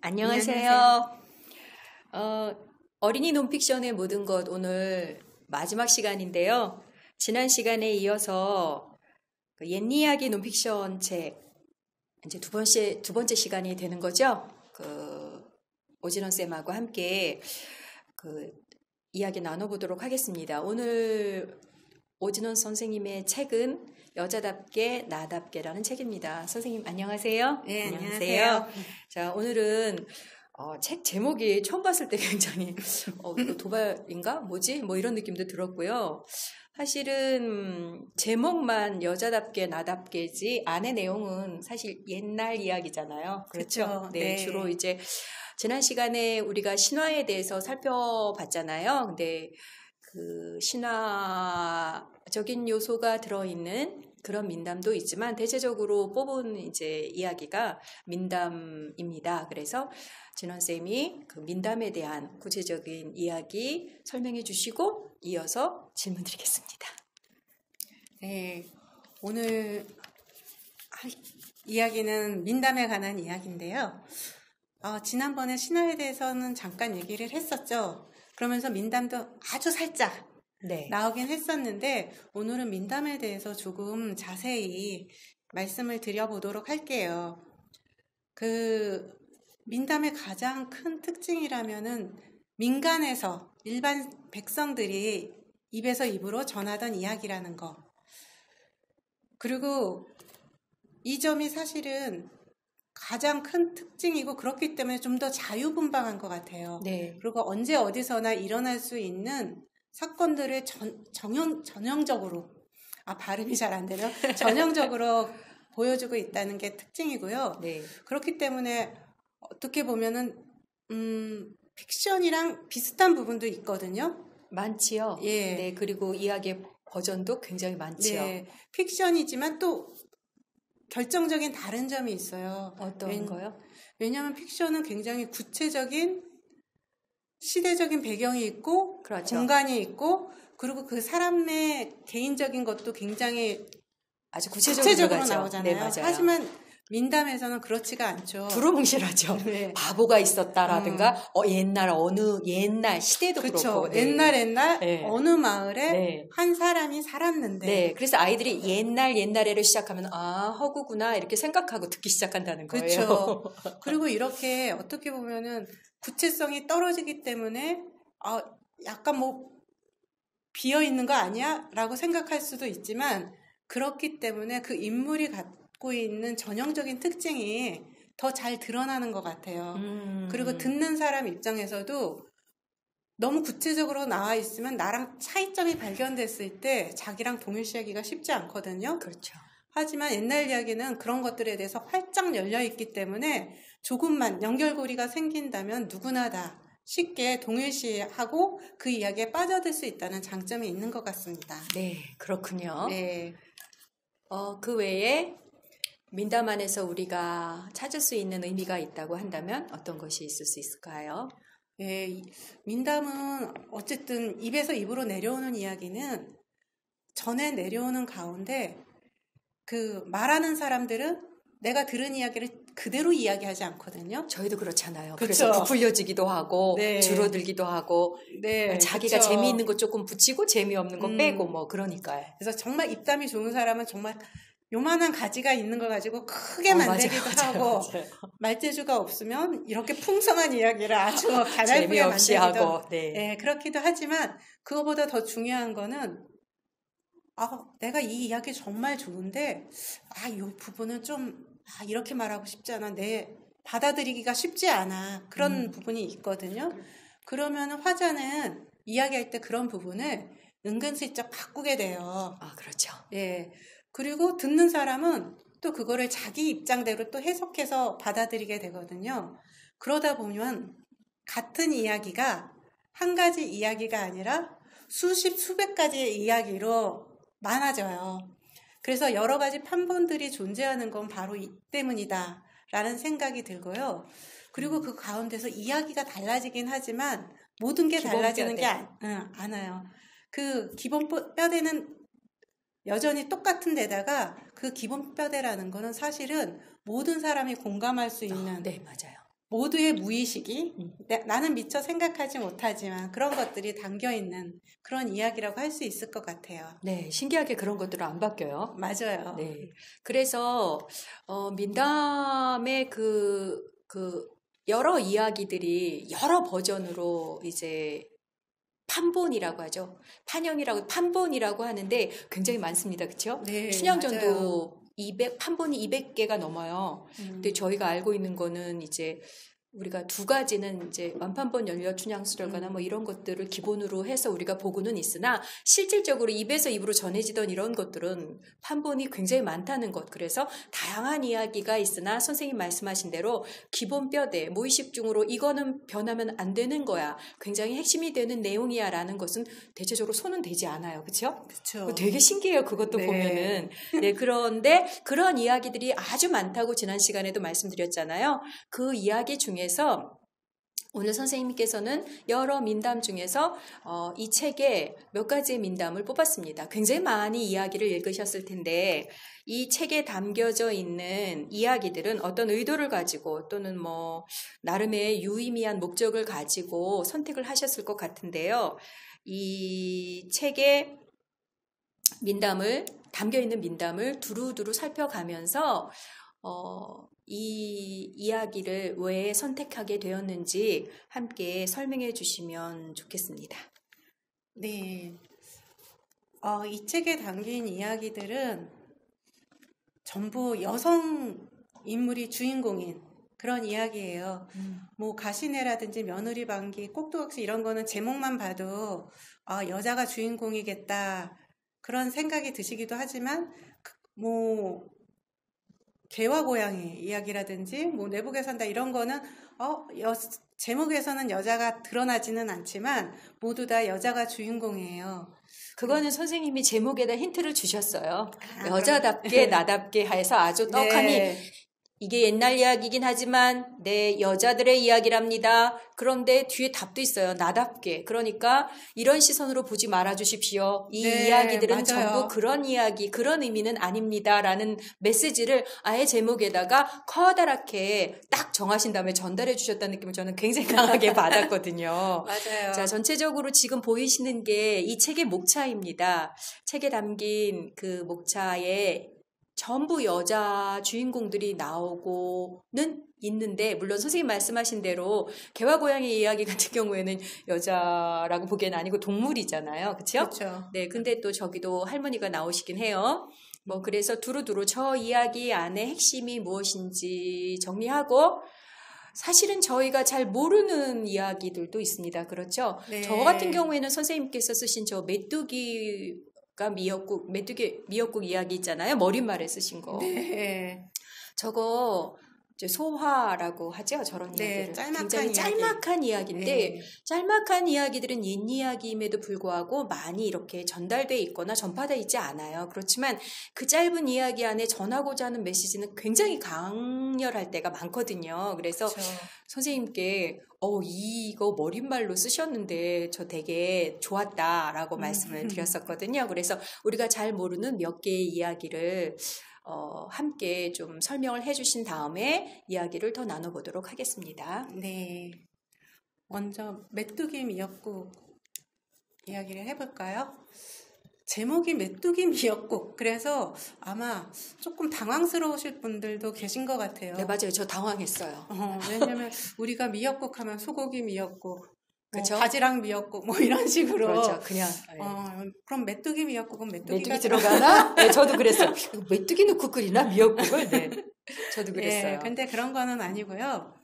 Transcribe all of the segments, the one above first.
안녕하세요. 어린이 논픽션의 모든 것 오늘 마지막 시간인데요. 지난 시간에 이어서 옛 이야기 논픽션 책 이제 두 번째 시간이 되는 거죠. 오진원 쌤하고 함께 이야기 나눠보도록 하겠습니다. 오늘 오진원 선생님의 책은 여자답게 나답게라는 책입니다. 선생님 안녕하세요. 네, 안녕하세요. 자, 오늘은 책 제목이 처음 봤을 때 굉장히 이거 도발인가? 뭐지? 뭐 이런 느낌도 들었고요. 사실은 제목만 여자답게 나답게지 안의 내용은 사실 옛날 이야기잖아요. 그렇죠? 네, 주로 이제 지난 시간에 우리가 신화에 대해서 살펴봤잖아요. 근데 그 신화적인 요소가 들어있는 그런 민담도 있지만 대체적으로 뽑은 이제 이야기가 민담입니다. 그래서 진원쌤이 그 민담에 대한 구체적인 이야기 설명해 주시고 이어서 질문 드리겠습니다. 네, 오늘 할 이야기는 민담에 관한 이야기인데요. 지난번에 신화에 대해서는 잠깐 얘기를 했었죠. 그러면서 민담도 아주 살짝 나오긴 했었는데 오늘은 민담에 대해서 조금 자세히 말씀을 드려보도록 할게요. 그 민담의 가장 큰 특징이라면은 민간에서 일반 백성들이 입에서 입으로 전하던 이야기라는 거. 그리고 이 점이 사실은 가장 큰 특징이고 그렇기 때문에 좀 더 자유분방한 것 같아요. 네. 그리고 언제 어디서나 일어날 수 있는 사건들을 전형적으로 발음이 잘 안 되네요. 전형적으로 보여주고 있다는 게 특징이고요. 네. 그렇기 때문에 어떻게 보면은 픽션이랑 비슷한 부분도 있거든요. 많지요. 예. 네. 그리고 이야기의 버전도 굉장히 많지요. 네. 픽션이지만 또 결정적인 다른 점이 있어요. 어떤 거요? 왜냐하면 픽션은 굉장히 구체적인 시대적인 배경이 있고 그렇죠. 공간이 있고 그리고 그 사람의 개인적인 것도 굉장히 아주 구체적으로 나오잖아요. 네, 맞아요. 하지만 민담에서는 그렇지가 않죠. 두루뭉실하죠. 네. 바보가 있었다라든가 옛날 시대도 그렇죠. 그렇고 옛날 네. 어느 마을에 네. 한 사람이 살았는데 네, 그래서 아이들이 옛날에를 시작하면 허구구나 이렇게 생각하고 듣기 시작한다는 거예요. 그렇죠. 그리고 이렇게 어떻게 보면은 구체성이 떨어지기 때문에 약간 비어 있는 거 아니야? 라고 생각할 수도 있지만 그렇기 때문에 그 인물이 갖고 있는 전형적인 특징이 더 잘 드러나는 것 같아요. 그리고 듣는 사람 입장에서도 너무 구체적으로 나와 있으면 나랑 차이점이 발견됐을 때 자기랑 동일시하기가 쉽지 않거든요. 그렇죠. 하지만 옛날 이야기는 그런 것들에 대해서 활짝 열려 있기 때문에 조금만 연결고리가 생긴다면 누구나 다 쉽게 동일시하고 그 이야기에 빠져들 수 있다는 장점이 있는 것 같습니다. 네, 그렇군요. 네. 그 외에 민담 안에서 우리가 찾을 수 있는 의미가 있다고 한다면 어떤 것이 있을 수 있을까요? 네, 민담은 어쨌든 입에서 입으로 내려오는 이야기는 전해 내려오는 가운데 그 말하는 사람들은 내가 들은 이야기를 그대로 이야기하지 않거든요. 저희도 그렇잖아요. 그쵸? 그래서 부풀려지기도 하고 네. 줄어들기도 하고 자기가 그쵸? 재미있는 거 조금 붙이고 재미없는 거 빼고 그러니까요. 그래서 정말 입담이 좋은 사람은 정말 요만한 가지가 있는 걸 가지고 크게 만들기도 하고 맞아요. 말재주가 없으면 이렇게 풍성한 이야기를 아주 가냘프게 재미없이 만들기도 하고 그렇기도 하지만 그거보다 더 중요한 거는 내가 이 이야기 정말 좋은데 이 부분은 좀 이렇게 말하고 싶지 않아. 받아들이기가 쉽지 않아. 그런 부분이 있거든요. 그러면 화자는 이야기할 때 그런 부분을 은근슬쩍 바꾸게 돼요. 그렇죠. 예. 그리고 듣는 사람은 또 그거를 자기 입장대로 또 해석해서 받아들이게 되거든요. 그러다 보면 같은 이야기가 한 가지 이야기가 아니라 수백 가지의 이야기로 많아져요. 그래서 여러 가지 판본들이 존재하는 건 바로 이 때문이다 라는 생각이 들고요. 그리고 그 가운데서 이야기가 달라지긴 하지만 모든 게 달라지는 게 않아요. 그 기본 뼈대는 여전히 똑같은 데다가 그 기본 뼈대라는 거는 사실은 모든 사람이 공감할 수 있는 네, 맞아요. 모두의 무의식이 나는 미처 생각하지 못하지만 그런 것들이 담겨있는 그런 이야기라고 할 수 있을 것 같아요. 네, 신기하게 그런 것들은 안 바뀌어요. 맞아요. 네. 그래서, 민담의 여러 이야기들이 여러 버전으로 이제 판본이라고 하죠. 판본이라고 하는데 굉장히 많습니다. 그렇죠? 네, 춘향전도 판본이 200개가 넘어요. 근데 저희가 알고 있는 거는 이제 우리가 두 가지는 이제 완판본 연려 춘향수설가나 뭐 이런 것들을 기본으로 해서 우리가 보고는 있으나 실질적으로 입에서 입으로 전해지던 이런 것들은 판본이 굉장히 많다는 것. 그래서 다양한 이야기가 있으나 선생님 말씀하신 대로 기본 뼈대, 무의식 중으로 이거는 변하면 안 되는 거야. 굉장히 핵심이 되는 내용이야 라는 것은 대체적으로 손은 대지 않아요. 그렇죠? 그렇죠. 되게 신기해요. 그것도 네. 보면은. 네, 그런데 그런 이야기들이 아주 많다고 지난 시간에도 말씀드렸잖아요. 그 이야기 중에서 오늘 선생님께서는 여러 민담 중에서 이 책에 몇 가지의 민담을 뽑았습니다. 굉장히 많이 이야기를 읽으셨을 텐데 이 책에 담겨져 있는 이야기들은 어떤 의도를 가지고 또는 뭐 나름의 유의미한 목적을 가지고 선택을 하셨을 것 같은데요. 이 책에 담겨있는 민담을 두루두루 살펴가면서 이 이야기를 왜 선택하게 되었는지 함께 설명해 주시면 좋겠습니다. 네. 이 책에 담긴 이야기들은 전부 여성 인물이 주인공인 그런 이야기예요. 뭐 가시네라든지 며느리 방기, 꼭두각시 이런 거는 제목만 봐도 여자가 주인공이겠다 그런 생각이 드시기도 하지만 뭐 개와 고양이 이야기라든지 뭐 내복에 산다 이런 거는 제목에서는 여자가 드러나지는 않지만 모두 다 여자가 주인공이에요. 그거는 선생님이 제목에다 힌트를 주셨어요. 여자답게 나답게 해서 아주 떡하니 네. 이게 옛날 이야기긴 하지만 네, 여자들의 이야기랍니다. 그런데 뒤에 답도 있어요. 나답게. 그러니까 이런 시선으로 보지 말아주십시오. 이 네, 이야기들은 맞아요. 전부 그런 이야기, 그런 의미는 아닙니다. 라는 메시지를 아예 제목에다가 커다랗게 딱 정하신 다음에 전달해 주셨다는 느낌을 저는 굉장히 강하게 받았거든요. 맞아요. 자, 전체적으로 지금 보이시는 게 이 책의 목차입니다. 책에 담긴 그 목차에 전부 여자 주인공들이 나오고는 있는데 물론 선생님 말씀하신 대로 개와 고양이 이야기 같은 경우에는 여자라고 보기에는 아니고 동물이잖아요. 그렇죠? 그렇죠. 네, 근데 또 저기도 할머니가 나오시긴 해요. 뭐 그래서 두루두루 저 이야기 안에 핵심이 무엇인지 정리하고 사실은 저희가 잘 모르는 이야기들도 있습니다. 그렇죠? 네. 저 같은 경우에는 선생님께서 쓰신 저 메뚜기 미역국 이야기 있잖아요. 머릿말에 쓰신 거. 네. 저거 이제 소화라고 하죠. 저런 네, 이야기를. 짤막한 굉장히 이야기. 짤막한 이야기인데 네. 짤막한 이야기들은 옛 이야기임에도 불구하고 많이 이렇게 전달돼 있거나 전파돼 있지 않아요. 그렇지만 그 짧은 이야기 안에 전하고자 하는 메시지는 굉장히 강렬할 때가 많거든요. 그래서 그렇죠. 선생님께 이거 머릿말로 쓰셨는데 저 되게 좋았다라고 말씀을 드렸었거든요. 그래서 우리가 잘 모르는 몇 개의 이야기를 함께 좀 설명을 해주신 다음에 이야기를 더 나눠보도록 하겠습니다. 네. 먼저 메뚜기 미역국 이야기를 해볼까요? 제목이 메뚜기 미역국. 그래서 아마 조금 당황스러우실 분들도 계신 것 같아요. 네, 맞아요. 저 당황했어요. 왜냐면 우리가 미역국 하면 소고기 미역국, 그렇죠? 바지락 미역국 뭐 이런 식으로. 그렇죠. 그냥. 그럼 메뚜기 미역국은 메뚜기가 메뚜기 들어가나? 네, 저도 그랬어요. 메뚜기 넣고 끓이나 미역국을? 네, 저도 그랬어요. 네, 근데 그런 거는 아니고요.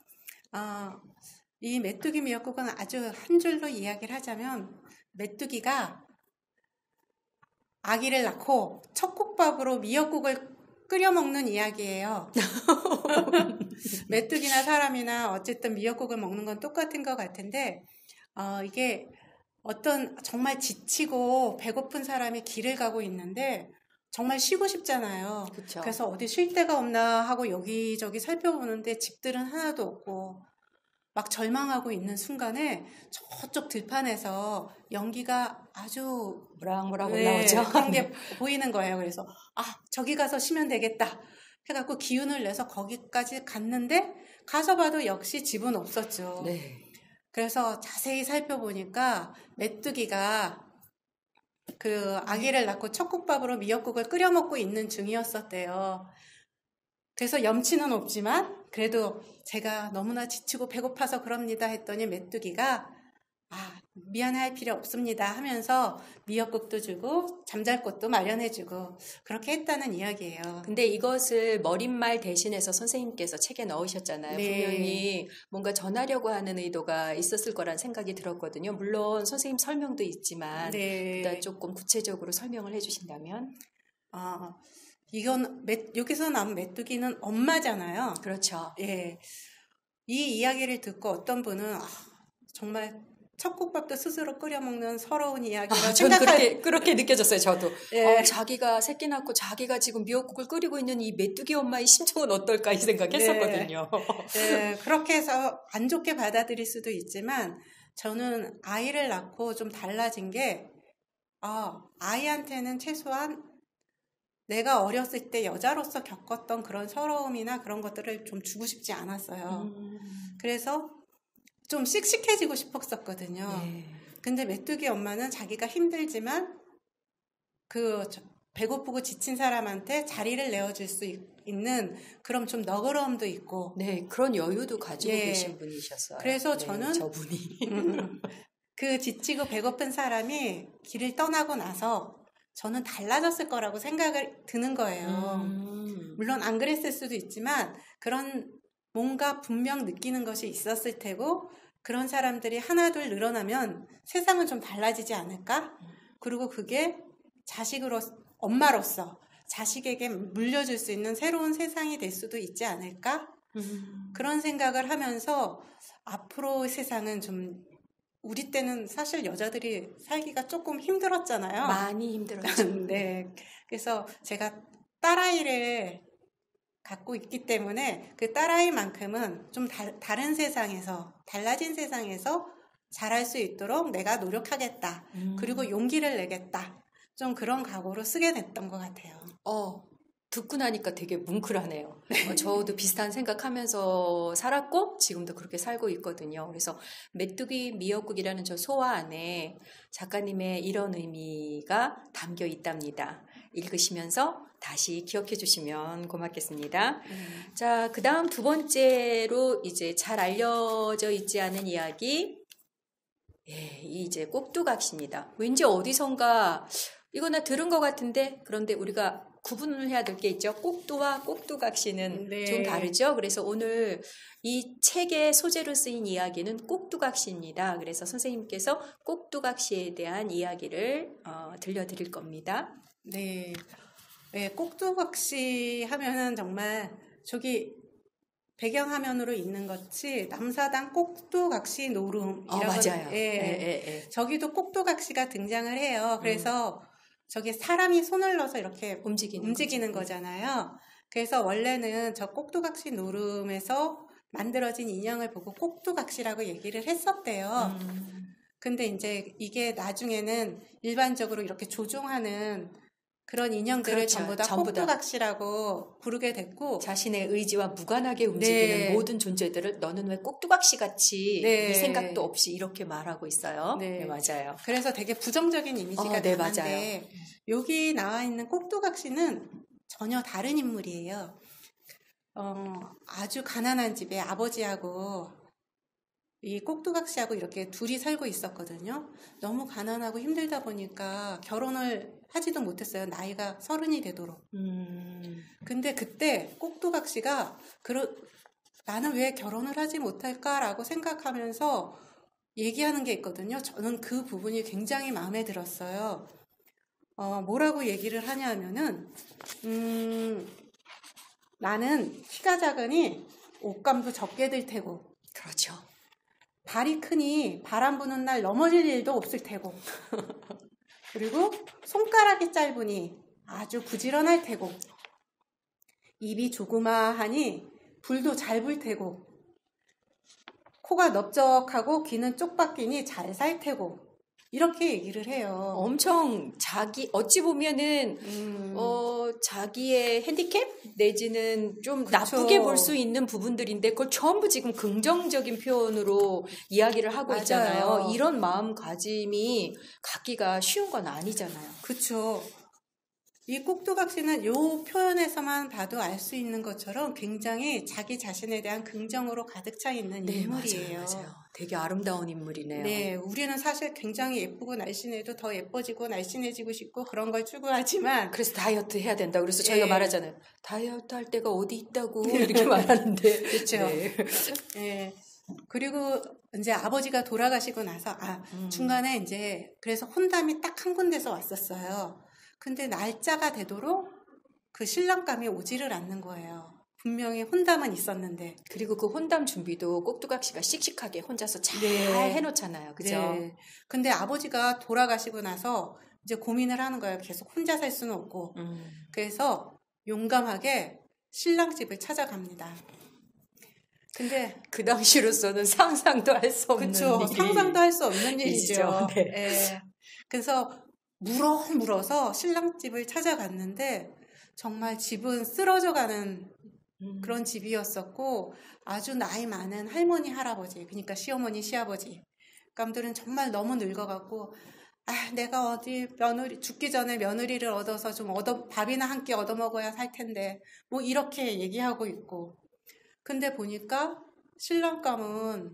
이 메뚜기 미역국은 아주 한 줄로 이야기를 하자면 메뚜기가 아기를 낳고 척국밥으로 미역국을 끓여 먹는 이야기예요. 메뚜기나 사람이나 어쨌든 미역국을 먹는 건 똑같은 것 같은데 이게 어떤 정말 지치고 배고픈 사람이 길을 가고 있는데 정말 쉬고 싶잖아요. 그쵸. 그래서 어디 쉴 데가 없나 하고 여기저기 살펴보는데 집들은 하나도 없고 막 절망하고 있는 순간에 저쪽 들판에서 연기가 아주 모락모락 올라오죠. 그런 게 보이는 거예요. 그래서 저기 가서 쉬면 되겠다. 해갖고 기운을 내서 거기까지 갔는데 가서 봐도 역시 집은 없었죠. 네. 그래서 자세히 살펴보니까 메뚜기가 그 아기를 낳고 척국밥으로 미역국을 끓여 먹고 있는 중이었었대요. 그래서 염치는 없지만 그래도 제가 너무나 지치고 배고파서 그럽니다 했더니 메뚜기가 미안할 필요 없습니다 하면서 미역국도 주고 잠잘 곳도 마련해주고 그렇게 했다는 이야기예요. 근데 이것을 머릿말 대신해서 선생님께서 책에 넣으셨잖아요. 네. 분명히 뭔가 전하려고 하는 의도가 있었을 거란 생각이 들었거든요. 물론 선생님 설명도 있지만 네. 보다 조금 구체적으로 설명을 해주신다면. 이건 여기서 나온 메뚜기는 엄마잖아요. 그렇죠. 예, 이 이야기를 듣고 어떤 분은 정말 척국밥도 스스로 끓여 먹는 서러운 이야기라 저는 그렇게 느껴졌어요. 저도. 예. 자기가 새끼 낳고 자기가 지금 미역국을 끓이고 있는 이 메뚜기 엄마의 심정은 어떨까 이 생각했었거든요. 네, 그렇게 해서 안 좋게 받아들일 수도 있지만 저는 아이를 낳고 좀 달라진 게 아이한테는 최소한 내가 어렸을 때 여자로서 겪었던 그런 서러움이나 그런 것들을 좀 주고 싶지 않았어요. 그래서 좀 씩씩해지고 싶었었거든요. 네. 근데 메뚜기 엄마는 자기가 힘들지만 배고프고 지친 사람한테 자리를 내어줄 수 있는 그런 좀 너그러움도 있고. 네, 그런 여유도 가지고 계신 분이셨어요. 그래서 네, 저는 저분이 그 지치고 배고픈 사람이 길을 떠나고 나서 저는 달라졌을 거라고 생각을 드는 거예요. 물론 안 그랬을 수도 있지만 그런 뭔가 분명 느끼는 것이 있었을 테고 그런 사람들이 하나둘 늘어나면 세상은 좀 달라지지 않을까? 그리고 그게 엄마로서 자식에게 물려줄 수 있는 새로운 세상이 될 수도 있지 않을까? 그런 생각을 하면서 앞으로 세상은 좀 우리 때는 사실 여자들이 살기가 조금 힘들었잖아요. 많이 힘들었죠. 네. 그래서 제가 딸아이를 갖고 있기 때문에 그 딸아이만큼은 좀 다른 세상에서, 달라진 세상에서 잘할 수 있도록 내가 노력하겠다. 그리고 용기를 내겠다. 좀 그런 각오로 쓰게 됐던 것 같아요. 듣고 나니까 되게 뭉클하네요. 저도 비슷한 생각하면서 살았고 지금도 그렇게 살고 있거든요. 그래서 메뚜기 미역국이라는 저 소화 안에 작가님의 이런 의미가 담겨 있답니다. 읽으시면서 다시 기억해 주시면 고맙겠습니다. 자, 그 다음 두 번째로 이제 잘 알려져 있지 않은 이야기. 이제 꼭두각시입니다. 왠지 어디선가 이거 나 들은 것 같은데 그런데 우리가 구분을 해야 될 게 있죠. 꼭두와 꼭두각시는 좀 다르죠. 그래서 오늘 이 책의 소재로 쓰인 이야기는 꼭두각시입니다. 그래서 선생님께서 꼭두각시에 대한 이야기를 들려드릴 겁니다. 네, 꼭두각시 하면은 정말 저기 배경화면으로 있는 것이 남사당 꼭두각시 노름이라고. 맞아요. 저기도 꼭두각시가 등장을 해요. 그래서 저기 사람이 손을 넣어서 이렇게 움직이는 거잖아요. 그래서 원래는 저 꼭두각시 노름에서 만들어진 인형을 보고 꼭두각시라고 얘기를 했었대요. 근데 이제 이게 나중에는 일반적으로 이렇게 조종하는 그런 인형들을 전부 다 꼭두각시라고 부르게 됐고, 자신의 의지와 무관하게 움직이는 모든 존재들을 너는 왜 꼭두각시 같이 생각도 없이 이렇게 말하고 있어요. 네, 맞아요. 그래서 되게 부정적인 이미지가 강한데 여기 나와 있는 꼭두각시는 전혀 다른 인물이에요. 아주 가난한 집에 아버지하고 이 꼭두각시하고 이렇게 둘이 살고 있었거든요. 너무 가난하고 힘들다 보니까 결혼을 하지도 못했어요. 나이가 30이 되도록. 근데 그때 꼭두각시가 나는 왜 결혼을 하지 못할까라고 생각하면서 얘기하는 게 있거든요. 저는 그 부분이 굉장히 마음에 들었어요. 뭐라고 얘기를 하냐면은 나는 키가 작으니 옷감도 적게 들 테고, 그렇죠. 발이 크니 바람 부는 날 넘어질 일도 없을 테고, 그리고 손가락이 짧으니 아주 부지런할 테고, 입이 조그마하니 불도 잘 불 테고, 코가 넓적하고 귀는 쪽박이니 잘 살 테고, 이렇게 얘기를 해요. 엄청 어찌 보면은, 자기의 핸디캡? 내지는 좀 그쵸. 나쁘게 볼 수 있는 부분들인데, 그걸 전부 지금 긍정적인 표현으로 이야기를 하고 맞아요. 있잖아요. 이런 마음가짐이 갖기가 쉬운 건 아니잖아요. 그렇죠. 이 꼭두각시는 요 표현에서만 봐도 알 수 있는 것처럼 굉장히 자기 자신에 대한 긍정으로 가득 차 있는 인물이에요. 맞아요. 되게 아름다운 인물이네요. 네, 우리는 사실 굉장히 예쁘고 날씬해도 더 예뻐지고 날씬해지고 싶고 그런 걸 추구하지만 그래서 다이어트 해야 된다. 그래서 저희가 네. 말하잖아요. 다이어트 할 때가 어디 있다고 이렇게 말하는데. 그렇죠. 네. 그리고 이제 아버지가 돌아가시고 나서 중간에 이제 그래서 혼담이 딱 한 군데서 왔었어요. 근데 날짜가 되도록 그 신랑감이 오지를 않는 거예요. 분명히 혼담은 있었는데. 그리고 그 혼담 준비도 꼭두각시가 씩씩하게 혼자서 잘 해놓잖아요. 그죠? 네. 근데 아버지가 돌아가시고 나서 이제 고민을 하는 거예요. 계속 혼자 살 수는 없고. 그래서 용감하게 신랑 집을 찾아갑니다. 근데 그 당시로서는 상상도 할 수 없는 그쵸. 일이. 상상도 할 수 없는 일이죠. 네. 네. 그래서 물어서 신랑 집을 찾아갔는데 정말 집은 쓰러져가는 그런 집이었었고 아주 나이 많은 할머니, 할아버지, 그러니까 시어머니, 시아버지 감들은 정말 너무 늙어갖고 내가 어디 죽기 전에 며느리를 얻어서 좀 밥이나 한 끼 얻어먹어야 살 텐데 뭐 이렇게 얘기하고 있고 근데 보니까 신랑감은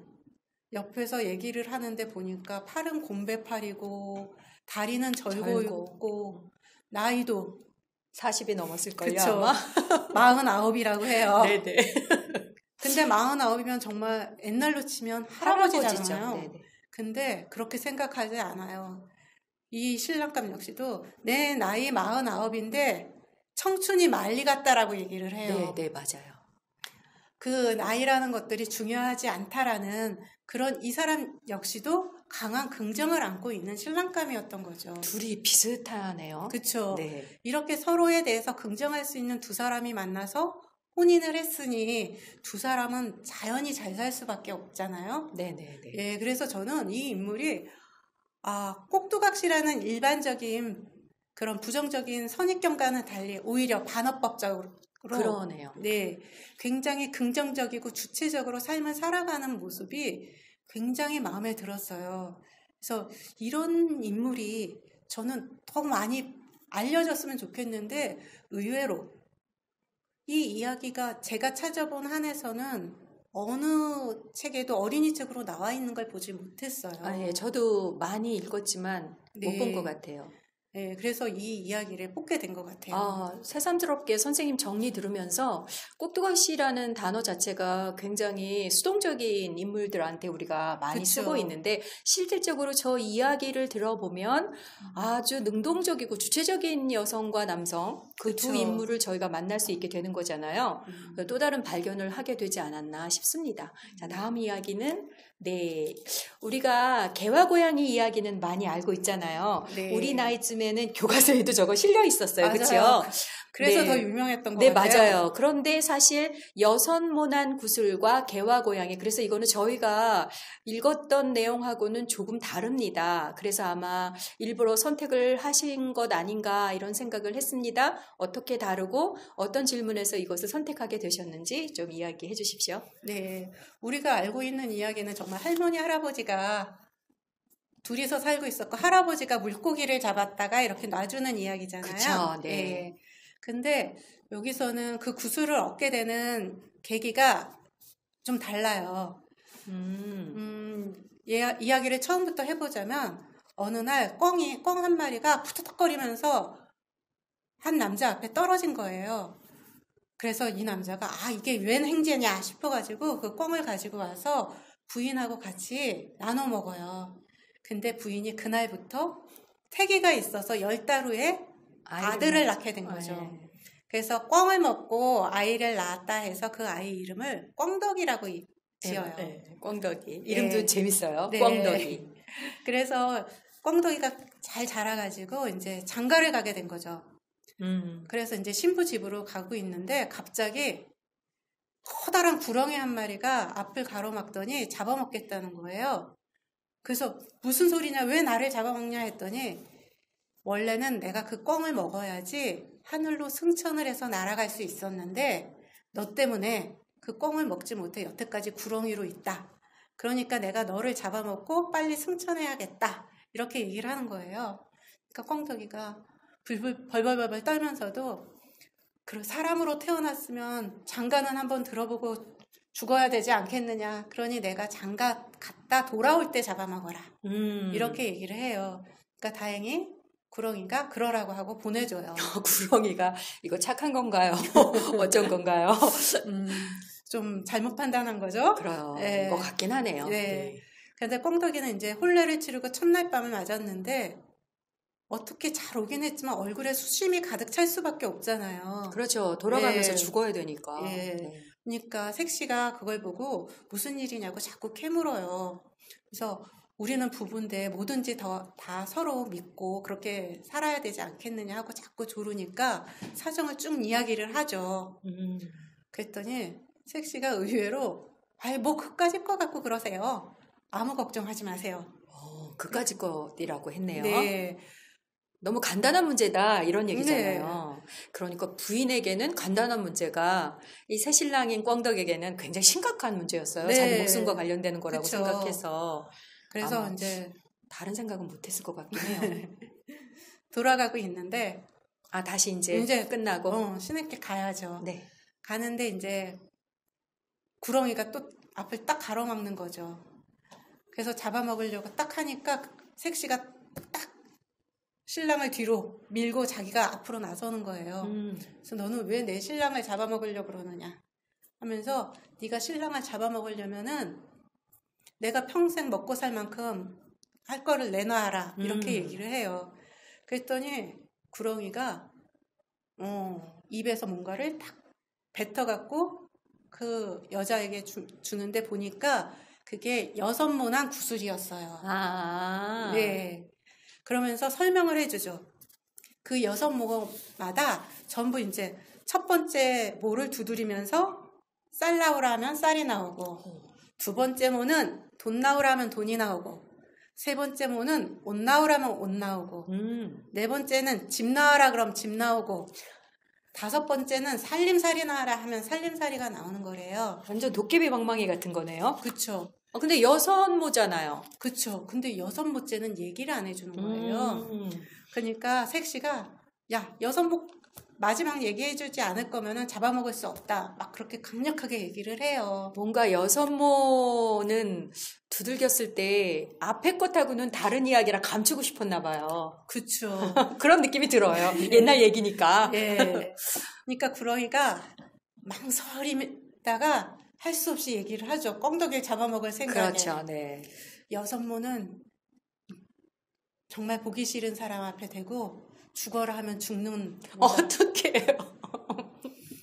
옆에서 얘기를 하는데 보니까 팔은 곰배팔이고 다리는 절고 있고 나이도 40이 넘었을걸요. 그쵸. 아마 49이라고 해요. 네네. 근데 49이면 정말 옛날로 치면 할아버지잖아요. 네네. 근데 그렇게 생각하지 않아요. 이 신랑감 역시도 내 나이 49인데 청춘이 말리 같다라고 얘기를 해요. 네, 맞아요. 그 나이라는 것들이 중요하지 않다라는 그런 이 사람 역시도 강한 긍정을 안고 있는 신랑감이었던 거죠. 둘이 비슷하네요. 그렇죠. 네. 이렇게 서로에 대해서 긍정할 수 있는 두 사람이 만나서 혼인을 했으니 두 사람은 자연히 잘 살 수밖에 없잖아요. 네네네. 예, 그래서 저는 이 인물이 꼭두각시라는 일반적인 그런 부정적인 선입견과는 달리 오히려 반어법적으로 그러네요. 네, 굉장히 긍정적이고 주체적으로 삶을 살아가는 모습이 굉장히 마음에 들었어요. 그래서 이런 인물이 저는 더 많이 알려졌으면 좋겠는데 의외로 이 이야기가 제가 찾아본 한에서는 어느 책에도 어린이 책으로 나와 있는 걸 보지 못했어요. 예, 저도 많이 읽었지만 못 본 것 같아요. 네, 그래서 이 이야기를 뽑게 된 것 같아요. 새삼스럽게 선생님 정리 들으면서 꼭두각시라는 단어 자체가 굉장히 수동적인 인물들한테 우리가 많이 그쵸. 쓰고 있는데 실질적으로 저 이야기를 들어보면 아주 능동적이고 주체적인 여성과 남성 그 두 그쵸. 인물을 저희가 만날 수 있게 되는 거잖아요. 또 다른 발견을 하게 되지 않았나 싶습니다. 자, 다음 이야기는 우리가 개와 고양이 이야기는 많이 알고 있잖아요. 네. 우리 나이쯤에는 교과서에도 저거 실려 있었어요. 그렇죠? 그래서 네. 더 유명했던 것 네, 같아요. 맞아요. 그런데 사실 여선모난 구슬과 개와 고양이, 그래서 이거는 저희가 읽었던 내용하고는 조금 다릅니다. 그래서 아마 일부러 선택을 하신 것 아닌가 이런 생각을 했습니다. 어떻게 다르고 어떤 질문에서 이것을 선택하게 되셨는지 좀 이야기해 주십시오. 네, 우리가 알고 있는 이야기는 정말 할머니, 할아버지가 둘이서 살고 있었고 할아버지가 물고기를 잡았다가 이렇게 놔주는 이야기잖아요. 그쵸, 네. 예. 근데 여기서는 그 구슬을 얻게 되는 계기가 좀 달라요. 이야기를 처음부터 해보자면 어느 날 꿩 한 마리가 푸드덕거리면서 한 남자 앞에 떨어진 거예요. 그래서 이 남자가 이게 웬 행제냐 싶어가지고 그 꿩을 가지고 와서 부인하고 같이 나눠 먹어요. 근데 부인이 그날부터 태기가 있어서 10달 후에 아들을 낳게 된 거죠. 네. 그래서 꿩을 먹고 아이를 낳았다 해서 그 아이 이름을 꿩덕이라고 지어요. 네, 꿩덕이. 이름도 네. 재밌어요. 네. 꿩덕이. 그래서 꿩덕이가 잘 자라가지고 이제 장가를 가게 된 거죠. 그래서 이제 신부 집으로 가고 있는데 갑자기 커다란 구렁이 한 마리가 앞을 가로막더니 잡아먹겠다는 거예요. 그래서 무슨 소리냐, 왜 나를 잡아먹냐 했더니 원래는 내가 그 꿩을 먹어야지 하늘로 승천을 해서 날아갈 수 있었는데 너 때문에 그 꿩을 먹지 못해 여태까지 구렁이로 있다. 그러니까 내가 너를 잡아먹고 빨리 승천해야겠다. 이렇게 얘기를 하는 거예요. 그러니까 꿩덕이가 벌벌벌 떨면서도 사람으로 태어났으면 장가는 한번 들어보고 죽어야 되지 않겠느냐. 그러니 내가 장가 갔다 돌아올 때 잡아먹어라. 이렇게 얘기를 해요. 그러니까 다행히 구렁이가 그러라고 하고 보내줘요. 구렁이가 이거 착한 건가요? 어쩐 건가요? 좀 잘못 판단한 거죠. 그래요. 네. 뭐 같긴 하네요. 네. 그런데 꿩덕이는 이제 혼례를 치르고 첫날 밤을 맞았는데 어떻게 잘 오긴 했지만 얼굴에 수심이 가득 찰 수밖에 없잖아요. 그렇죠. 돌아가면서 네. 죽어야 되니까. 네. 네. 그러니까 색시가 그걸 보고 무슨 일이냐고 자꾸 캐물어요. 그래서 우리는 부부인데 뭐든지 다 서로 믿고 그렇게 살아야 되지 않겠느냐 하고 자꾸 조르니까 사정을 쭉 이야기를 하죠. 그랬더니 색시가 의외로 뭐 그까짓 거 갖고 그러세요. 아무 걱정하지 마세요. 그까짓 것이라고 했네요. 네. 너무 간단한 문제다 이런 얘기잖아요. 네. 그러니까 부인에게는 간단한 문제가 이 새신랑인 꿩덕에게는 굉장히 심각한 문제였어요. 네. 자기 목숨과 관련되는 거라고 그쵸. 생각해서 그래서 이제 다른 생각은 못했을 것 같긴 해요. 돌아가고 있는데 다시 이제 끝나고 시내길 가야죠. 네. 가는데 이제 구렁이가 또 앞을 딱 가로막는 거죠. 그래서 잡아먹으려고 딱 하니까 색시가 딱 신랑을 뒤로 밀고 자기가 앞으로 나서는 거예요. 그래서 너는 왜 내 신랑을 잡아먹으려고 그러느냐 하면서 네가 신랑을 잡아먹으려면은 내가 평생 먹고 살 만큼 할 거를 내놔라 이렇게 얘기를 해요. 그랬더니 구렁이가 입에서 뭔가를 딱 뱉어갖고 그 여자에게 주는데 보니까 그게 여섯모난 구슬이었어요. 네. 그러면서 설명을 해주죠. 그 여섯 모마다 전부 이제 첫 번째 모를 두드리면서 쌀 나오라 하면 쌀이 나오고, 두 번째 모는 돈 나오라 하면 돈이 나오고, 세 번째 모는 옷 나오라 하면 옷 나오고, 네 번째는 집 나와라 그럼 집 나오고, 다섯 번째는 살림살이 나와라 하면 살림살이가 나오는 거래요. 완전 도깨비 방망이 같은 거네요. 그쵸. 근데 여섯모잖아요. 그쵸. 근데 여섯모째는 얘기를 안 해주는 거예요. 그러니까 색시가 야, 여섯모 마지막 얘기해주지 않을 거면은 잡아먹을 수 없다. 막 그렇게 강력하게 얘기를 해요. 뭔가 여섯모는 두들겼을 때 앞에 것하고는 다른 이야기라 감추고 싶었나 봐요. 그쵸. 그런 느낌이 들어요. 옛날 얘기니까. 예. 그러니까 구렁이가 망설이다가 할 수 없이 얘기를 하죠. 꿩덕이를 잡아먹을 생각에. 그렇죠. 네. 여섯모는 정말 보기 싫은 사람 앞에 대고 죽어라 하면 죽는. 어떡해요.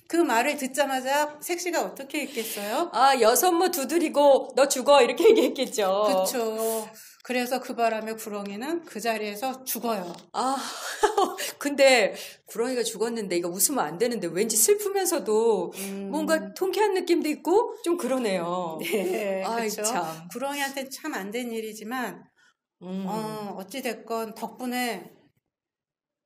그 말을 듣자마자 색시가 어떻게 했겠어요? 여섯모 두드리고 너 죽어 이렇게 얘기했겠죠. 그렇죠. 그래서 그 바람에 구렁이는 그 자리에서 죽어요. 근데 구렁이가 죽었는데 이거 웃으면 안 되는데 왠지 슬프면서도 뭔가 통쾌한 느낌도 있고 좀 그러네요. 네, 그렇죠. 참. 구렁이한테 참 안 된 일이지만 어찌됐건 덕분에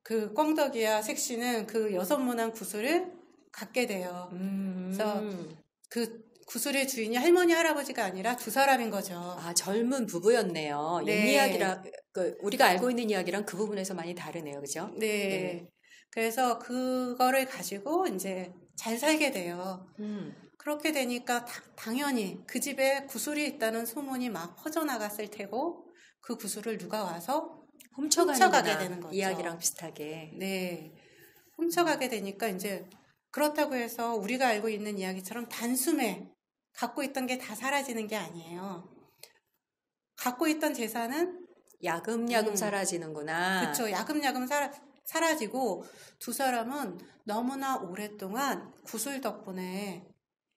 그 꿩덕이와 색시는 그 여섯모난 구슬을 갖게 돼요. 그래서 그 구슬의 주인이 할머니, 할아버지가 아니라 두 사람인 거죠. 젊은 부부였네요. 네. 옛 이야기랑, 우리가 알고 있는 이야기랑 그 부분에서 많이 다르네요. 그죠? 네. 네. 그래서 그거를 가지고 이제 잘 살게 돼요. 그렇게 되니까 당연히 그 집에 구슬이 있다는 소문이 막 퍼져나갔을 테고 그 구슬을 누가 와서 훔쳐가게 되는 거죠. 이야기랑 비슷하게. 네. 훔쳐가게 되니까 이제 그렇다고 해서 우리가 알고 있는 이야기처럼 단숨에 갖고 있던 게 다 사라지는 게 아니에요. 갖고 있던 재산은 야금야금 사라지는구나. 그렇죠. 야금야금 사라지고 두 사람은 너무나 오랫동안 구슬 덕분에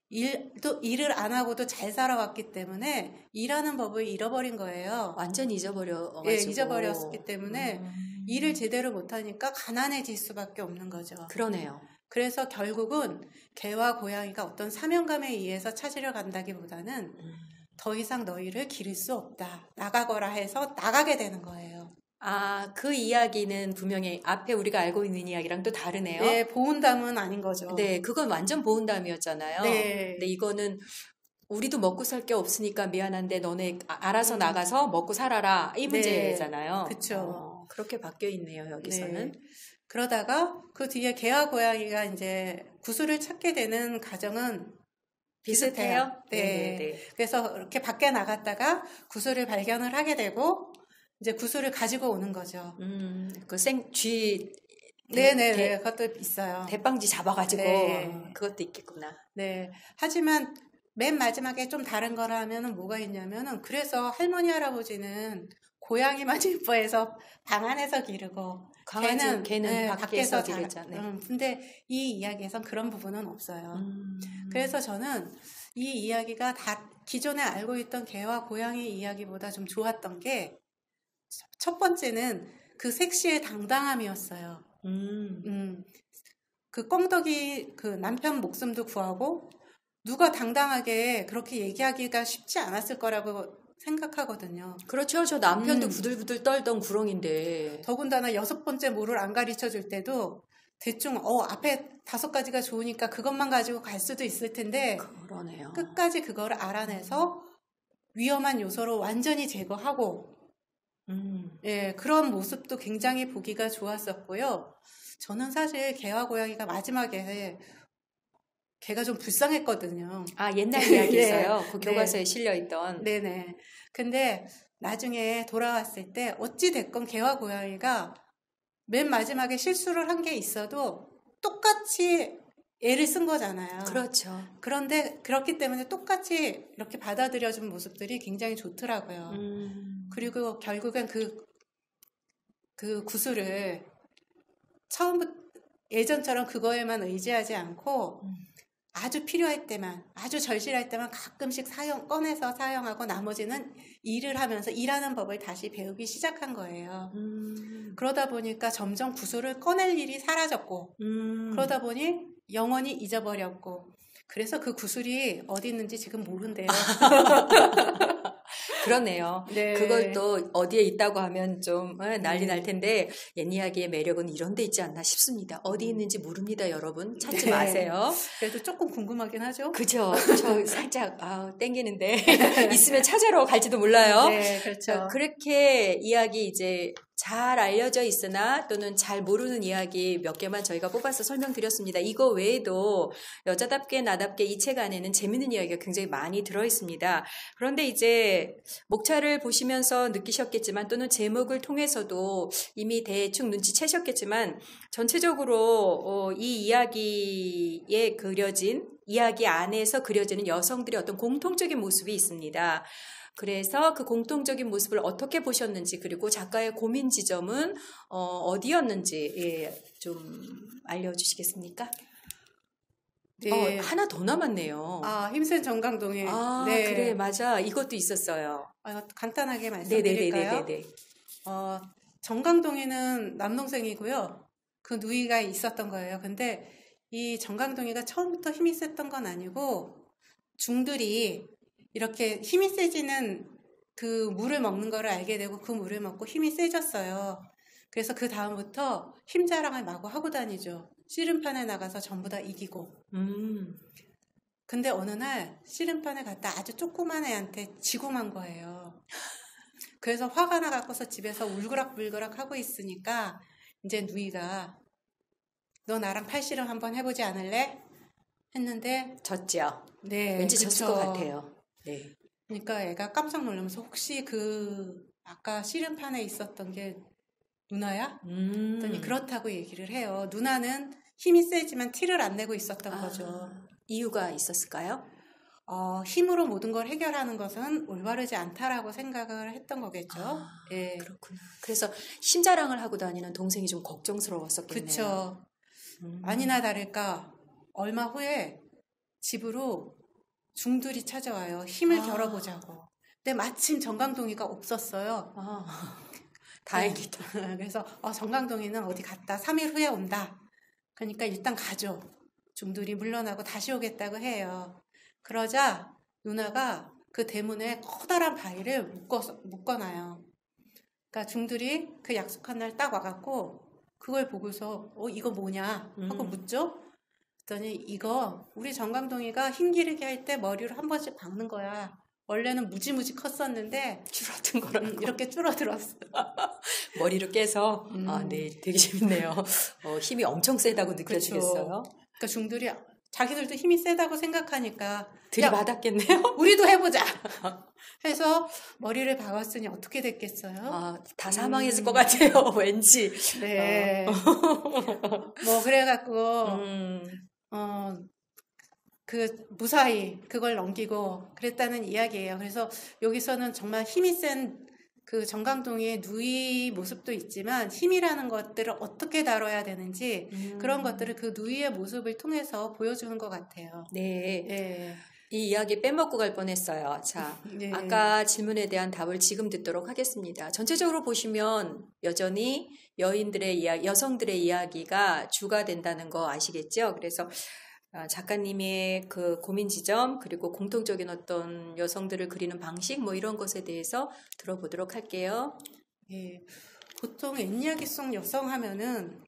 일을 안 하고도 잘 살아왔기 때문에 일하는 법을 잃어버린 거예요. 완전 잊어버려가지고. 예, 잊어버렸기 때문에 일을 제대로 못하니까 가난해질 수밖에 없는 거죠. 그러네요. 그래서 결국은 개와 고양이가 어떤 사명감에 의해서 찾으러 간다기보다는 더 이상 너희를 기를 수 없다. 나가거라 해서 나가게 되는 거예요. 아, 그 이야기는 분명히 앞에 우리가 알고 있는 이야기랑 또 다르네요. 네, 보온담은 아닌 거죠. 네, 그건 완전 보온담이었잖아요. 네. 근데 이거는 우리도 먹고 살 게 없으니까 미안한데 너네 알아서 나가서 먹고 살아라 이 문제잖아요. 그렇죠. 그렇게 바뀌어 있네요, 여기서는. 네. 그러다가 그 뒤에 개와 고양이가 이제 구슬을 찾게 되는 과정은 비슷해요. 네. 네. 그래서 이렇게 밖에 나갔다가 구슬을 발견을 하게 되고 이제 구슬을 가지고 오는 거죠. 그 생쥐 네네네. 그것도 있어요. 대빵쥐 잡아가지고 네. 그것도 있겠구나. 네. 하지만 맨 마지막에 좀 다른 거라면은 뭐가 있냐면은 그래서 할머니 할아버지는 고양이만 이뻐해서 방 안에서 기르고 걔는 네, 밖에서 기르잖아요. 근데 이 이야기에선 그런 부분은 없어요. 그래서 저는 이 이야기가 다 기존에 알고 있던 개와 고양이 이야기보다 좀 좋았던 게 첫 번째는 그 섹시의 당당함이었어요. 그 꽁덕이 그 남편 목숨도 구하고 누가 당당하게 그렇게 얘기하기가 쉽지 않았을 거라고 생각하거든요. 그렇죠. 저 남편도 부들부들 떨던 구렁인데. 더군다나 6번째 뭐를 안 가르쳐 줄 때도 대충 앞에 5가지가 좋으니까 그것만 가지고 갈 수도 있을 텐데 그러네요. 끝까지 그걸 알아내서 위험한 요소로 완전히 제거하고 예, 그런 모습도 굉장히 보기가 좋았었고요. 저는 사실 개와 고양이가 마지막에 개가 좀 불쌍했거든요. 아, 옛날 이야기에서요? 네. 그 교과서에 실려있던. 네네. 근데 나중에 돌아왔을 때 어찌됐건 개와 고양이가 맨 마지막에 실수를 한 게 있어도 똑같이 애를 쓴 거잖아요. 그렇죠. 그런데 그렇기 때문에 똑같이 이렇게 받아들여준 모습들이 굉장히 좋더라고요. 그리고 결국엔 그 구슬을 처음부터 예전처럼 그거에만 의지하지 않고 아주 필요할 때만, 아주 절실할 때만 가끔씩 꺼내서 사용하고 나머지는 일을 하면서 일하는 법을 다시 배우기 시작한 거예요. 그러다 보니까 점점 구슬을 꺼낼 일이 사라졌고, 그러다 보니 영원히 잊어버렸고, 그래서 그 구슬이 어디 있는지 지금 모른대요. 그러네요. 네. 그걸 또 어디에 있다고 하면 좀 난리 날 텐데 옛 이야기의 매력은 이런 데 있지 않나 싶습니다. 어디 있는지 모릅니다, 여러분. 찾지 마세요. 그래도 조금 궁금하긴 하죠. 그죠. 저 살짝 땡기는데 있으면 찾으러 갈지도 몰라요. 네, 그렇죠. 그렇게 이야기 이제 잘 알려져 있으나 또는 잘 모르는 이야기 몇 개만 저희가 뽑아서 설명드렸습니다. 이거 외에도 여자답게 나답게 이 책 안에는 재밌는 이야기가 굉장히 많이 들어있습니다. 그런데 이제 목차를 보시면서 느끼셨겠지만 또는 제목을 통해서도 이미 대충 눈치채셨겠지만 전체적으로 이 이야기에 그려진 이야기 안에서 그려지는 여성들의 어떤 공통적인 모습이 있습니다. 그래서 그 공통적인 모습을 어떻게 보셨는지 그리고 작가의 고민 지점은 어디였는지 좀 알려주시겠습니까? 네. 하나 더 남았네요. 힘센 정강동에. 네. 그래, 맞아. 이것도 있었어요. 간단하게 말씀드릴까요? 네네네네. 정강동에는 남동생이고요. 그 누이가 있었던 거예요. 근데 이 정강동이가 처음부터 힘이 셌던 건 아니고 중들이 이렇게 힘이 세지는 그 물을 먹는 거를 알게 되고 그 물을 먹고 힘이 세졌어요. 그래서 그 다음부터 힘 자랑을 마구 하고 다니죠. 씨름판에 나가서 전부 다 이기고. 근데 어느 날 씨름판에 갔다 아주 조그만 애한테 지고 만 거예요. 그래서 화가 나갖고서 집에서 울그락불그락 하고 있으니까 이제 누이가 너 나랑 팔씨름 한번 해보지 않을래? 했는데 졌죠. 네, 왠지 졌을 것 같아요. 네. 그러니까 애가 깜짝 놀라면서 혹시 아까 씨름판에 있었던 게 누나야? 그랬더니 그렇다고 얘기를 해요. 누나는 힘이 세지만 티를 안 내고 있었던 거죠. 이유가 있었을까요? 힘으로 모든 걸 해결하는 것은 올바르지 않다라고 생각을 했던 거겠죠. 예. 그렇구나. 그래서 힘자랑을 하고 다니는 동생이 좀 걱정스러웠었겠네요. 그렇죠. 아니나 다를까 얼마 후에 집으로 중들이 찾아와요. 힘을 겨뤄보자고. 근데 마침 정강동이가 없었어요. 다행이다. 그래서 정강동이는 어디 갔다 3일 후에 온다. 그러니까 일단 가죠. 중들이 물러나고 다시 오겠다고 해요. 그러자 누나가 그 대문에 커다란 바위를 묶어놔요. 그러니까 중들이 그 약속한 날 딱 와갖고 그걸 보고서 이거 뭐냐 하고 묻죠. 그랬더니 이거 우리 정강동이가 흰기르기 할 때 머리로 한 번씩 박는 거야. 원래는 무지무지 컸었는데 줄어든 거라고. 이렇게 줄어들었어. 머리로 깨서 네, 되게 재밌네요. 힘이 엄청 세다고 느껴지겠어요. 그렇죠. 그러니까 중들이 자기들도 힘이 세다고 생각하니까 들이받았겠네요. 우리도 해보자. 해서 머리를 박았으니 어떻게 됐겠어요? 다 사망했을 것 같아요. 왠지. 네. 뭐 그래갖고 그 무사히 그걸 넘기고 그랬다는 이야기예요. 그래서 여기서는 정말 힘이 센 그 정강동의 누이 모습도 있지만 힘이라는 것들을 어떻게 다뤄야 되는지 그런 것들을 그 누이의 모습을 통해서 보여주는 것 같아요. 네. 네. 이 이야기 빼먹고 갈 뻔했어요. 자, 네. 아까 질문에 대한 답을 지금 듣도록 하겠습니다. 전체적으로 보시면 여전히 여인들의 이야기, 여성들의 이야기가 주가 된다는 거 아시겠죠? 그래서 작가님의 그 고민 지점 그리고 공통적인 어떤 여성들을 그리는 방식 뭐 이런 것에 대해서 들어보도록 할게요. 예, 보통 옛이야기 속 여성 하면은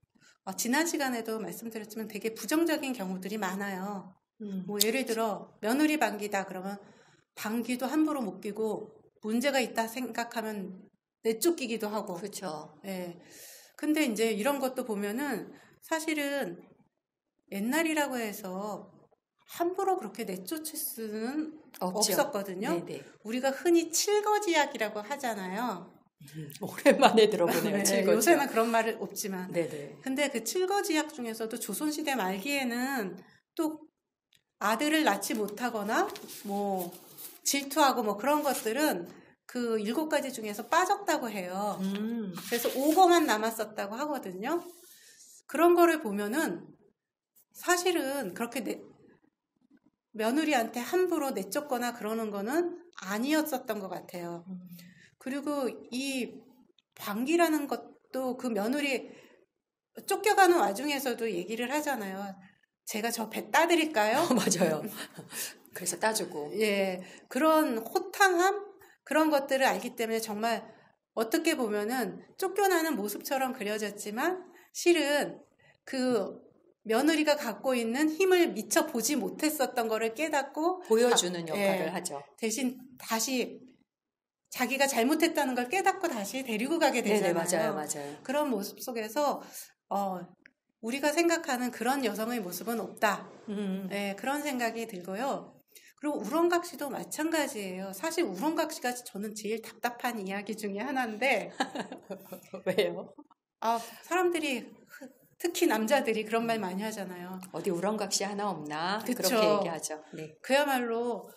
지난 시간에도 말씀드렸지만 되게 부정적인 경우들이 많아요. 뭐 예를 들어 며느리 반기다 그러면 반기도 함부로 못 끼고 문제가 있다 생각하면 내쫓기기도 하고. 그렇죠. 예. 근데 이제 이런 것도 보면은 사실은 옛날이라고 해서 함부로 그렇게 내쫓을 수는 없었거든요. 네네. 우리가 흔히 칠거지약이라고 하잖아요. 오랜만에 들어보네요. 네, 칠거지약. 요새는 그런 말은 없지만. 네네. 근데 그 칠거지약 중에서도 조선시대 말기에는 또 아들을 낳지 못하거나 뭐 질투하고 뭐 그런 것들은 그 7가지 중에서 빠졌다고 해요. 그래서 5거만 남았었다고 하거든요. 그런 거를 보면은 사실은 그렇게 며느리한테 함부로 내쫓거나 그러는 거는 아니었었던 것 같아요. 그리고 이 방기라는 것도 그 며느리 쫓겨가는 와중에서도 얘기를 하잖아요. 제가 저 배 따드릴까요? 맞아요. 그래서 따주고. 예, 그런 호탕함 그런 것들을 알기 때문에 정말 어떻게 보면은 쫓겨나는 모습처럼 그려졌지만 실은 그 며느리가 갖고 있는 힘을 미처 보지 못했었던 거를 깨닫고 보여주는 역할을 하죠. 대신 다시 자기가 잘못했다는 걸 깨닫고 다시 데리고 가게 되잖아요. 네네, 맞아요. 그런 모습 속에서 우리가 생각하는 그런 여성의 모습은 없다. 네, 그런 생각이 들고요. 그리고 우렁각시도 마찬가지예요. 사실 우렁각시가 저는 제일 답답한 이야기 중에 하나인데 왜요? 사람들이 특히 남자들이 그런 말 많이 하잖아요. 어디 우렁각시 하나 없나? 그쵸. 그렇게 얘기하죠. 네. 그야말로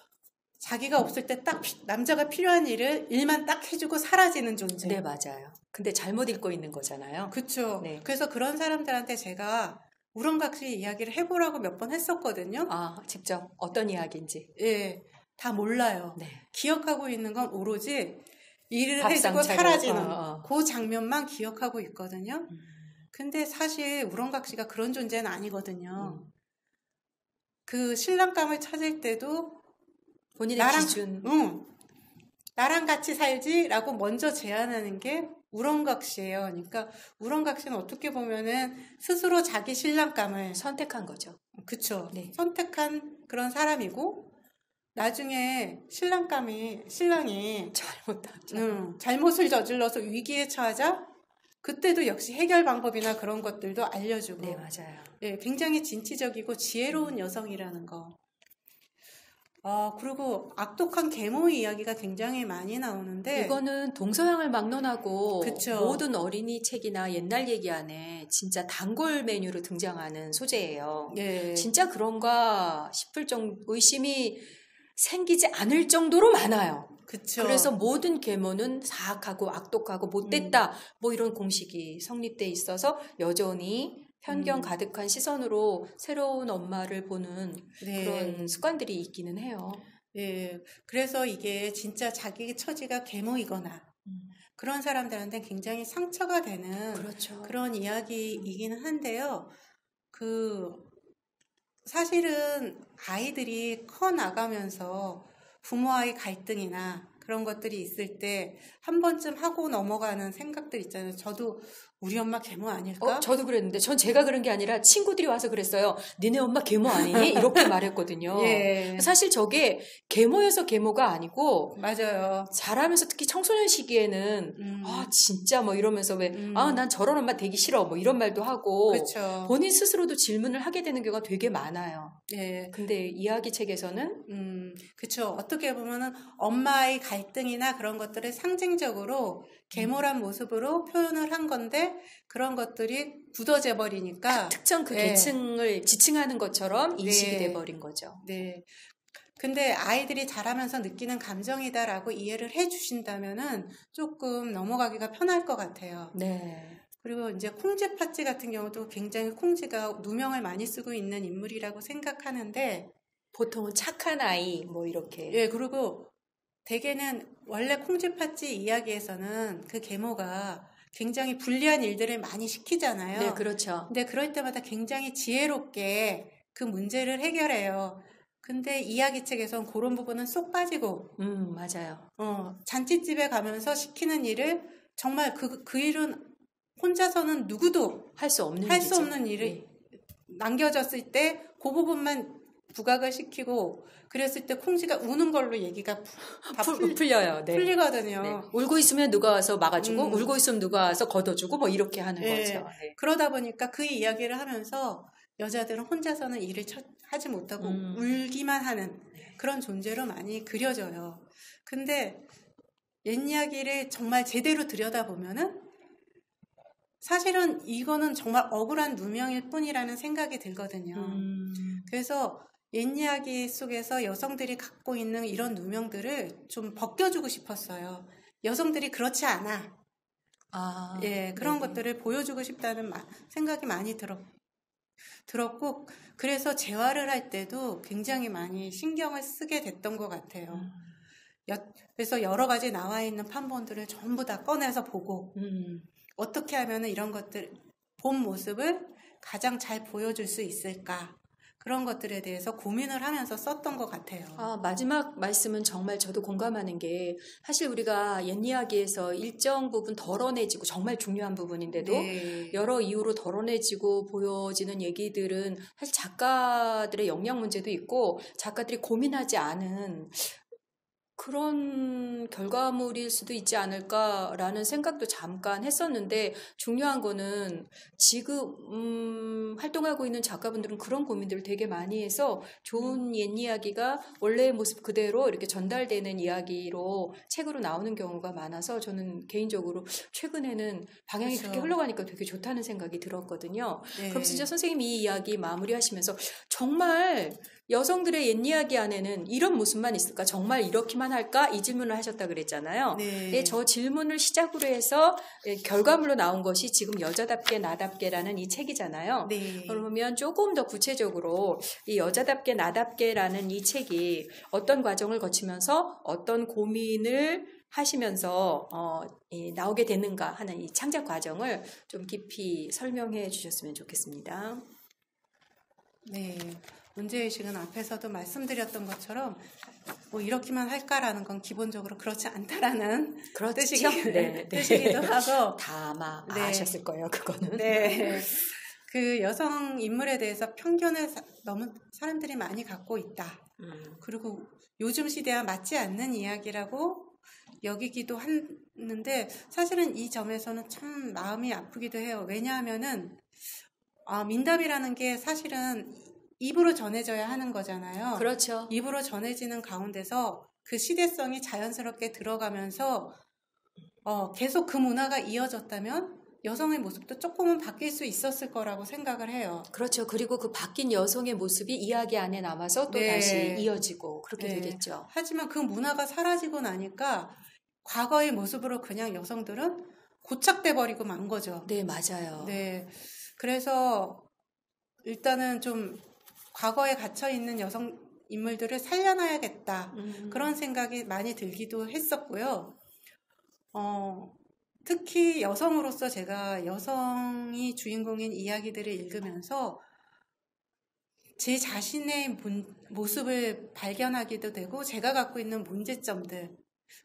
자기가 없을 때 딱 남자가 필요한 일만 딱 해주고 사라지는 존재. 네, 맞아요. 근데 잘못 읽고 있는 거잖아요. 그렇죠. 네. 그래서 그런 사람들한테 제가 우렁각시 이야기를 해보라고 몇 번 했었거든요. 직접 어떤 이야기인지. 예, 다 몰라요. 네. 기억하고 있는 건 오로지 일을 밥상 해주고 차려. 사라지는 그 장면만 기억하고 있거든요. 근데 사실 우렁각시가 그런 존재는 아니거든요. 그 신랑감을 찾을 때도 본인의 기준. 나랑 같이 살지라고 먼저 제안하는 게 우렁각시예요. 그러니까 우렁각시는 어떻게 보면은 스스로 자기 신랑감을 선택한 거죠. 그쵸. 네. 선택한 그런 사람이고 나중에 신랑이 잘못을 저질러서 위기에 처하자 그때도 역시 해결 방법이나 그런 것들도 알려주고. 네, 맞아요. 예, 굉장히 진취적이고 지혜로운 여성이라는 거. 그리고 악독한 계모의 이야기가 굉장히 많이 나오는데 이거는 동서양을 막론하고 그쵸. 모든 어린이 책이나 옛날 얘기 안에 진짜 단골 메뉴로 등장하는 소재예요. 예. 진짜 그런가 싶을 정도 의심이 생기지 않을 정도로 많아요. 그쵸. 그래서 모든 계모는 사악하고 악독하고 못됐다 뭐 이런 공식이 성립돼 있어서 여전히 편견 가득한 시선으로 새로운 엄마를 보는 네. 그런 습관들이 있기는 해요. 예. 그래서 이게 진짜 자기 처지가 계모이거나 그런 사람들한테 굉장히 상처가 되는 그렇죠. 그런 이야기이기는 한데요. 사실은 아이들이 커 나가면서 부모와의 갈등이나 그런 것들이 있을 때 한 번쯤 하고 넘어가는 생각들 있잖아요. 저도 우리 엄마 계모 아닐까? 저도 그랬는데 전 제가 그런 게 아니라 친구들이 와서 그랬어요. 니네 엄마 계모 아니니? 이렇게 말했거든요. 예. 사실 저게 계모여서 계모가 아니고 맞아요. 자라면서 특히 청소년 시기에는 진짜 뭐 이러면서 왜 난 저런 엄마 되기 싫어 뭐 이런 말도 하고 그렇죠. 본인 스스로도 질문을 하게 되는 경우가 되게 많아요. 예. 근데 이야기 책에서는 그렇죠. 어떻게 보면은 엄마의 갈등이나 그런 것들을 상징적으로 계모란 모습으로 표현을 한 건데 그런 것들이 굳어져 버리니까 특정 그 예. 계층을 지칭하는 것처럼 인식이 네. 돼버린 거죠. 네. 근데 아이들이 자라면서 느끼는 감정이다라고 이해를 해 주신다면은 조금 넘어가기가 편할 것 같아요. 네. 그리고 이제 콩쥐 파찌 같은 경우도 굉장히 콩쥐가 누명을 많이 쓰고 있는 인물이라고 생각하는데 보통은 착한 아이 뭐 이렇게. 예, 그리고 대개는 원래 콩쥐 파찌 이야기에서는 그 계모가 굉장히 불리한 일들을 많이 시키잖아요. 네, 그렇죠. 근데 그럴 때마다 굉장히 지혜롭게 그 문제를 해결해요. 근데 이야기책에선 그런 부분은 쏙 빠지고 맞아요. 잔치집에 가면서 시키는 일을 정말 그 일은 혼자서는 누구도 할 수 없는 할 수 일이죠. 없는 일을 네. 남겨졌을 때 그 부분만 부각을 시키고 그랬을 때 콩쥐가 우는 걸로 얘기가 다 풀려요. 네. 풀리거든요. 네. 울고 있으면 누가 와서 막아주고 울고 있으면 누가 와서 걷어주고 뭐 이렇게 하는 네. 거죠. 네. 그러다 보니까 그 이야기를 하면서 여자들은 혼자서는 일을 하지 못하고 울기만 하는 그런 존재로 많이 그려져요. 근데 옛 이야기를 정말 제대로 들여다보면은 사실은 이거는 정말 억울한 누명일 뿐이라는 생각이 들거든요. 그래서 옛 이야기 속에서 여성들이 갖고 있는 이런 누명들을 좀 벗겨주고 싶었어요. 여성들이 그렇지 않아. 예, 그런 네네. 것들을 보여주고 싶다는 생각이 많이 들었고, 그래서 재활을 할 때도 굉장히 많이 신경을 쓰게 됐던 것 같아요. 그래서 여러 가지 나와 있는 판본들을 전부 다 꺼내서 보고, 어떻게 하면 이런 것들, 본 모습을 가장 잘 보여줄 수 있을까? 그런 것들에 대해서 고민을 하면서 썼던 것 같아요. 마지막 말씀은 정말 저도 공감하는 게 사실 우리가 옛 이야기에서 일정 부분 덜어내지고 정말 중요한 부분인데도 네. 여러 이유로 덜어내지고 보여지는 얘기들은 사실 작가들의 역량 문제도 있고 작가들이 고민하지 않은 그런 결과물일 수도 있지 않을까라는 생각도 잠깐 했었는데 중요한 거는 지금 활동하고 있는 작가분들은 그런 고민들을 되게 많이 해서 좋은 옛 이야기가 원래의 모습 그대로 이렇게 전달되는 이야기로 책으로 나오는 경우가 많아서 저는 개인적으로 최근에는 방향이 그렇죠. 그렇게 흘러가니까 되게 좋다는 생각이 들었거든요. 네. 그럼 진짜 선생님이 이 이야기 마무리하시면서 정말 여성들의 옛 이야기 안에는 이런 모습만 있을까? 정말 이렇게만 할까? 이 질문을 하셨다 그랬잖아요. 네. 저 질문을 시작으로 해서 결과물로 나온 것이 지금 여자답게 나답게라는 이 책이잖아요. 네. 그러면 조금 더 구체적으로 이 여자답게 나답게라는 이 책이 어떤 과정을 거치면서 어떤 고민을 하시면서 나오게 되는가 하는 이 창작 과정을 좀 깊이 설명해 주셨으면 좋겠습니다. 네. 문제의식은 앞에서도 말씀드렸던 것처럼 뭐 이렇게만 할까라는 건 기본적으로 그렇지 않다라는 그렇죠? 뜻이기도 하고 다 아마 네. 아셨을 거예요. 그거는. 네. 그 여성 인물에 대해서 편견을 너무 사람들이 많이 갖고 있다. 그리고 요즘 시대와 맞지 않는 이야기라고 여기기도 하는데 사실은 이 점에서는 참 마음이 아프기도 해요. 왜냐하면은 민담이라는 게 사실은 입으로 전해져야 하는 거잖아요. 그렇죠. 입으로 전해지는 가운데서 그 시대성이 자연스럽게 들어가면서 계속 그 문화가 이어졌다면 여성의 모습도 조금은 바뀔 수 있었을 거라고 생각을 해요. 그렇죠. 그리고 그 바뀐 여성의 모습이 이야기 안에 남아서 또 네. 다시 이어지고 그렇게 네. 되겠죠. 하지만 그 문화가 사라지고 나니까 과거의 모습으로 그냥 여성들은 고착돼 버리고 만 거죠. 네, 맞아요. 네. 그래서 일단은 좀 과거에 갇혀 있는 여성 인물들을 살려놔야겠다. 그런 생각이 많이 들기도 했었고요. 특히 여성으로서 제가 여성이 주인공인 이야기들을 읽으면서 제 자신의 모습을 발견하기도 되고 제가 갖고 있는 문제점들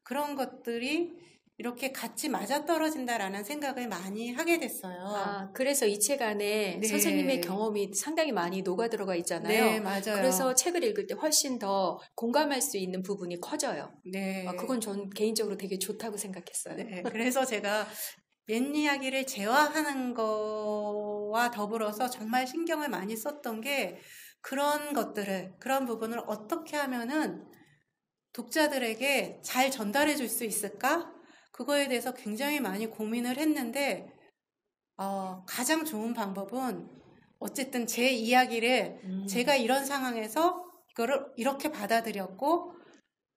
그런 것들이 이렇게 같이 맞아떨어진다라는 생각을 많이 하게 됐어요. 아, 그래서 이 책 안에 네. 선생님의 경험이 상당히 많이 녹아 들어가 있잖아요. 네, 맞아요. 그래서 책을 읽을 때 훨씬 더 공감할 수 있는 부분이 커져요. 네. 그건 전 개인적으로 되게 좋다고 생각했어요. 네, 그래서 제가 옛 이야기를 재화하는 거와 더불어서 정말 신경을 많이 썼던 게 그런 것들을, 그런 부분을 어떻게 하면은 독자들에게 잘 전달해 줄 수 있을까? 그거에 대해서 굉장히 많이 고민을 했는데, 가장 좋은 방법은 어쨌든 제 이야기를 제가 이런 상황에서 이거를 이렇게 받아들였고,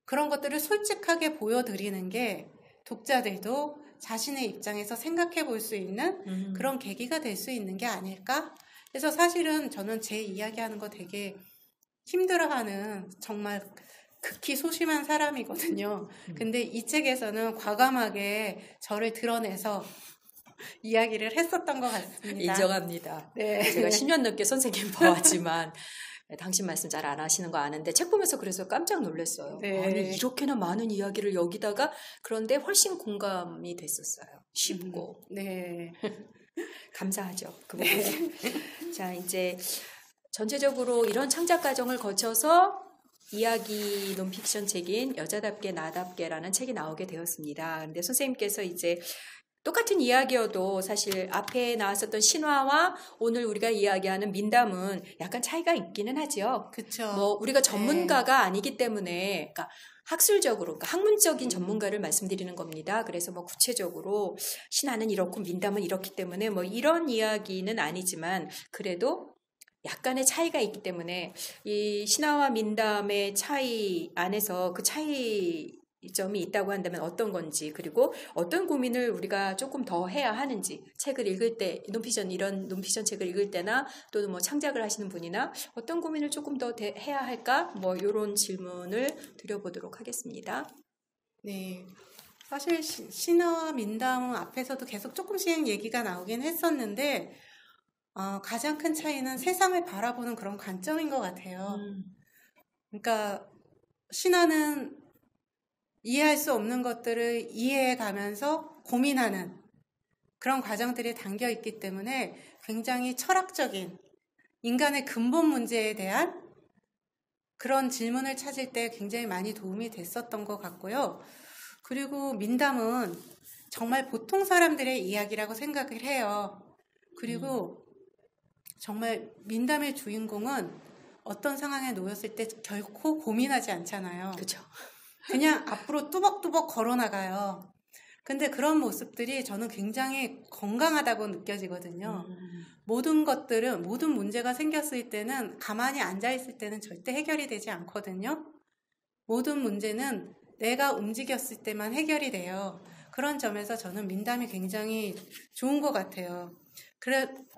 그런 것들을 솔직하게 보여드리는 게 독자들도 자신의 입장에서 생각해 볼 수 있는 그런 계기가 될 수 있는 게 아닐까? 그래서 사실은 저는 제 이야기하는 거 되게 힘들어하는 정말 극히 소심한 사람이거든요. 근데 이 책에서는 과감하게 저를 드러내서 이야기를 했었던 것 같습니다. 인정합니다. 네. 제가 10년 넘게 선생님 봐왔지만 당신 말씀 잘 안 하시는 거 아는데 책 보면서 그래서 깜짝 놀랐어요. 네. 아니 이렇게나 많은 이야기를 여기다가 그런데 훨씬 공감이 됐었어요. 쉽고. 네. 감사하죠. 그 부분. 자, 이제 전체적으로 이런 창작 과정을 거쳐서 이야기 논픽션 책인 여자답게 나답게라는 책이 나오게 되었습니다. 근데 선생님께서 이제 똑같은 이야기여도 사실 앞에 나왔었던 신화와 오늘 우리가 이야기하는 민담은 약간 차이가 있기는 하죠. 그렇죠. 뭐 우리가 전문가가 아니기 때문에 그러니까 학술적으로, 그러니까 학문적인 전문가를 말씀드리는 겁니다. 그래서 뭐 구체적으로 신화는 이렇고 민담은 이렇기 때문에 뭐 이런 이야기는 아니지만 그래도 약간의 차이가 있기 때문에 이 신화와 민담의 차이 안에서 그 차이점이 있다고 한다면 어떤 건지 그리고 어떤 고민을 우리가 조금 더 해야 하는지 책을 읽을 때 이런 논피션 책을 읽을 때나 또는 뭐 창작을 하시는 분이나 어떤 고민을 조금 더 해야 할까 뭐 이런 질문을 드려보도록 하겠습니다. 네. 사실 신화와 민담은 앞에서도 계속 조금씩 얘기가 나오긴 했었는데 가장 큰 차이는 세상을 바라보는 그런 관점인 것 같아요. 그러니까 신화는 이해할 수 없는 것들을 이해해 가면서 고민하는 그런 과정들이 담겨 있기 때문에 굉장히 철학적인 인간의 근본 문제에 대한 그런 질문을 찾을 때 굉장히 많이 도움이 됐었던 것 같고요. 그리고 민담은 정말 보통 사람들의 이야기라고 생각을 해요. 그리고 정말 민담의 주인공은 어떤 상황에 놓였을 때 결코 고민하지 않잖아요. 그렇죠. 그냥 앞으로 뚜벅뚜벅 걸어나가요. 근데 그런 모습들이 저는 굉장히 건강하다고 느껴지거든요. 모든 것들은, 모든 문제가 생겼을 때는 가만히 앉아있을 때는 절대 해결이 되지 않거든요. 모든 문제는 내가 움직였을 때만 해결이 돼요. 그런 점에서 저는 민담이 굉장히 좋은 것 같아요.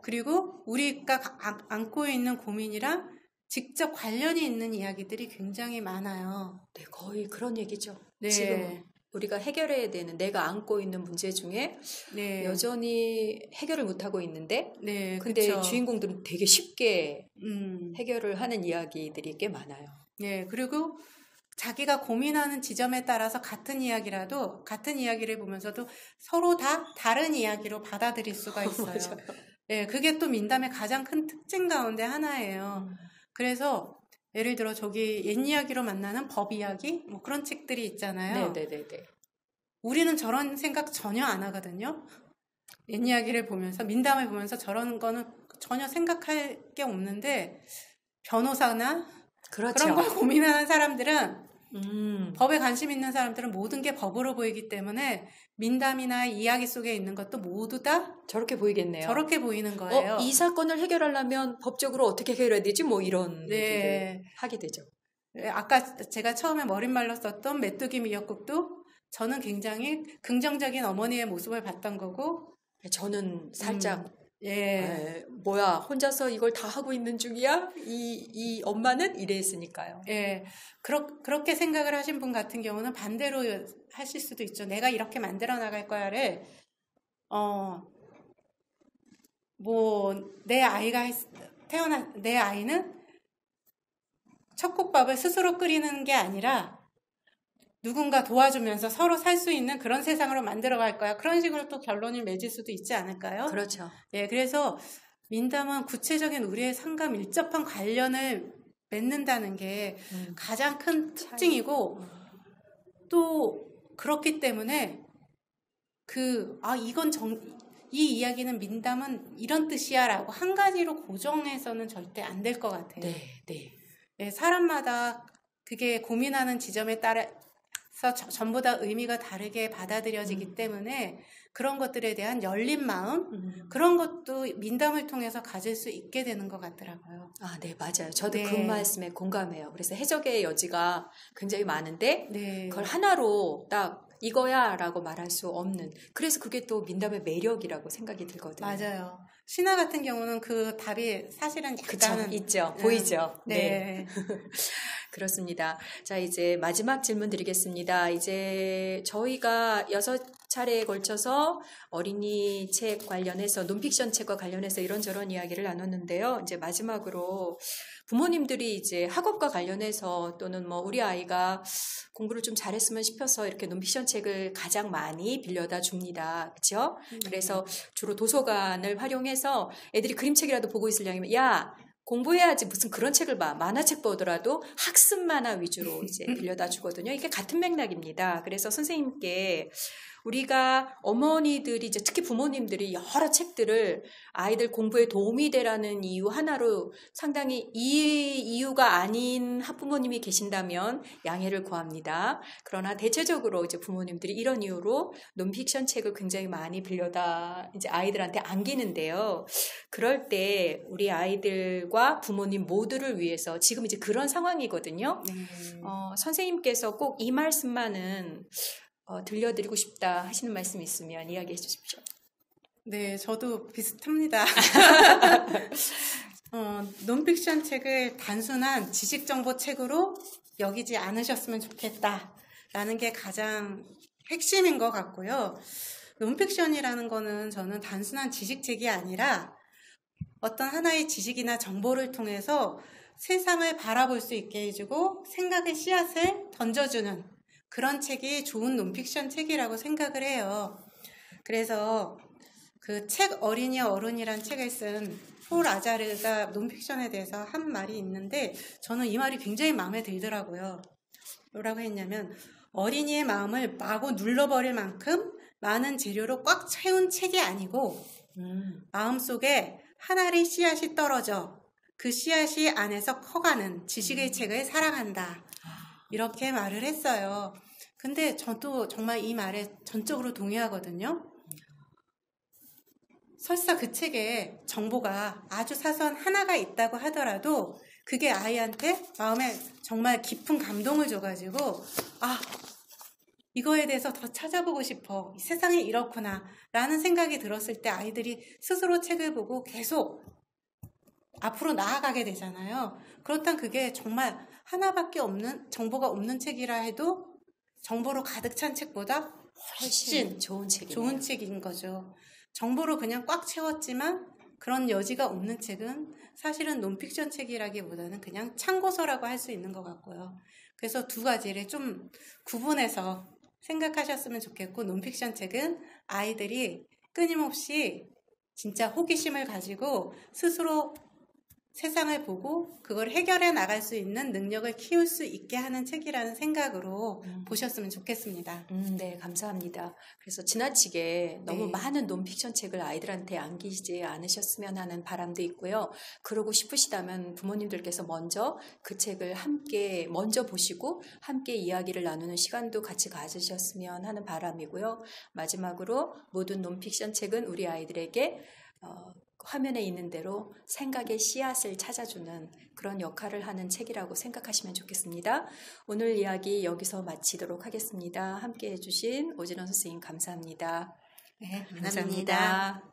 그리고 우리가 안고 있는 고민이랑 직접 관련이 있는 이야기들이 굉장히 많아요. 네, 거의 그런 얘기죠. 네. 지금 우리가 해결해야 되는 내가 안고 있는 문제 중에 네. 여전히 해결을 못하고 있는데 네, 근데 그쵸. 주인공들은 되게 쉽게 해결을 하는 이야기들이 꽤 많아요. 네, 그리고 자기가 고민하는 지점에 따라서 같은 이야기라도 같은 이야기를 보면서도 서로 다 다른 이야기로 받아들일 수가 있어요. 맞아요. 네, 그게 또 민담의 가장 큰 특징 가운데 하나예요. 그래서 예를 들어 저기 옛 이야기로 만나는 법 이야기 뭐 그런 책들이 있잖아요. 네네네네. 우리는 저런 생각 전혀 안 하거든요. 옛 이야기를 보면서 민담을 보면서 저런 거는 전혀 생각할 게 없는데 변호사나 그렇죠. 그런 걸 고민하는 사람들은 법에 관심 있는 사람들은 모든 게 법으로 보이기 때문에 민담이나 이야기 속에 있는 것도 모두 다 저렇게 보이겠네요. 저렇게 보이는 거예요. 이 사건을 해결하려면 법적으로 어떻게 해결해야 되지? 뭐 이런 네. 얘기를 하게 되죠. 아까 제가 처음에 머릿말로 썼던 메뚜기 미역국도 저는 굉장히 긍정적인 어머니의 모습을 봤던 거고 저는 살짝 예. 뭐야 혼자서 이걸 다 하고 있는 중이야? 이 엄마는 이랬으니까요. 예. 그렇게 생각을 하신 분 같은 경우는 반대로 하실 수도 있죠. 내가 이렇게 만들어 나갈 거야를 뭐 내 아이는 척국밥을 스스로 끓이는 게 아니라 누군가 도와주면서 서로 살 수 있는 그런 세상으로 만들어갈 거야. 그런 식으로 또 결론이 맺을 수도 있지 않을까요? 그렇죠. 예, 그래서 민담은 구체적인 우리의 삶과 밀접한 관련을 맺는다는 게 가장 큰 특징이고 또 그렇기 때문에 이 이야기는 민담은 이런 뜻이야 라고 한 가지로 고정해서는 절대 안 될 것 같아요. 네. 네, 사람마다 그게 고민하는 지점에 따라서 전부 다 의미가 다르게 받아들여지기 때문에 그런 것들에 대한 열린 마음, 그런 것도 민담을 통해서 가질 수 있게 되는 것 같더라고요. 아, 네, 맞아요. 저도 네. 그 말씀에 공감해요. 그래서 해석의 여지가 굉장히 많은데 네. 그걸 하나로 딱 이거야 라고 말할 수 없는, 그래서 그게 또 민담의 매력이라고 생각이 들거든요. 맞아요. 신화 같은 경우는 그 답이 사실은 약간은 그쵸, 있죠. 보이죠. 네. 그렇습니다. 자, 이제 마지막 질문 드리겠습니다. 이제 저희가 6차례에 걸쳐서 어린이 책 관련해서, 논픽션 책과 관련해서 이런저런 이야기를 나눴는데요. 이제 마지막으로 부모님들이 이제 학업과 관련해서 또는 뭐 우리 아이가 공부를 좀 잘했으면 싶어서 이렇게 논픽션 책을 가장 많이 빌려다 줍니다. 그렇죠? 그래서 주로 도서관을 활용해서 애들이 그림책이라도 보고 있을 양이면, 야, 공부해야지 무슨 그런 책을 봐. 만화책 보더라도 학습 만화 위주로 이제 빌려다 주거든요. 이게 같은 맥락입니다. 그래서 선생님께 우리가 어머니들이 이제 특히 부모님들이 여러 책들을 아이들 공부에 도움이 되라는 이유 하나로 상당히 이 이유가 아닌 학부모님이 계신다면 양해를 구합니다. 그러나 대체적으로 이제 부모님들이 이런 이유로 논픽션 책을 굉장히 많이 빌려다 이제 아이들한테 안기는데요. 그럴 때 우리 아이들과 부모님 모두를 위해서 지금 이제 그런 상황이거든요. 선생님께서 꼭 이 말씀만은 들려드리고 싶다 하시는 말씀이 있으면 이야기해 주십시오. 네, 저도 비슷합니다. 논픽션 책을 단순한 지식정보 책으로 여기지 않으셨으면 좋겠다라는 게 가장 핵심인 것 같고요. 논픽션이라는 거는 저는 단순한 지식책이 아니라 어떤 하나의 지식이나 정보를 통해서 세상을 바라볼 수 있게 해주고 생각의 씨앗을 던져주는 그런 책이 좋은 논픽션 책이라고 생각을 해요. 그래서 그 책 어린이 어른이란 책을 쓴 폴 아자르가 논픽션에 대해서 한 말이 있는데 저는 이 말이 굉장히 마음에 들더라고요. 뭐라고 했냐면, 어린이의 마음을 마구 눌러버릴 만큼 많은 재료로 꽉 채운 책이 아니고 마음속에 하나의 씨앗이 떨어져 그 씨앗이 안에서 커가는 지식의 책을 사랑한다. 이렇게 말을 했어요. 근데 저도 정말 이 말에 전적으로 동의하거든요. 설사 그 책에 정보가 아주 사소한 하나가 있다고 하더라도 그게 아이한테 마음에 정말 깊은 감동을 줘가지고, 이거에 대해서 더 찾아보고 싶어. 이 세상이 이렇구나 라는 생각이 들었을 때 아이들이 스스로 책을 보고 계속 앞으로 나아가게 되잖아요. 그렇다면 그게 정말 하나밖에 없는, 정보가 없는 책이라 해도 정보로 가득 찬 책보다 훨씬 좋은 책인 거죠. 정보로 그냥 꽉 채웠지만 그런 여지가 없는 책은 사실은 논픽션 책이라기보다는 그냥 참고서라고 할 수 있는 것 같고요. 그래서 두 가지를 좀 구분해서 생각하셨으면 좋겠고, 논픽션 책은 아이들이 끊임없이 진짜 호기심을 가지고 스스로 세상을 보고 그걸 해결해 나갈 수 있는 능력을 키울 수 있게 하는 책이라는 생각으로 보셨으면 좋겠습니다. 네, 감사합니다. 그래서 지나치게 너무 많은 논픽션 책을 아이들한테 안기지 않으셨으면 하는 바람도 있고요. 그러고 싶으시다면 부모님들께서 먼저 그 책을 함께 먼저 보시고 함께 이야기를 나누는 시간도 같이 가지셨으면 하는 바람이고요. 마지막으로 모든 논픽션 책은 우리 아이들에게 화면에 있는 대로 생각의 씨앗을 찾아주는 그런 역할을 하는 책이라고 생각하시면 좋겠습니다. 오늘 이야기 여기서 마치도록 하겠습니다. 함께 해주신 오진원 선생님 감사합니다. 네, 감사합니다.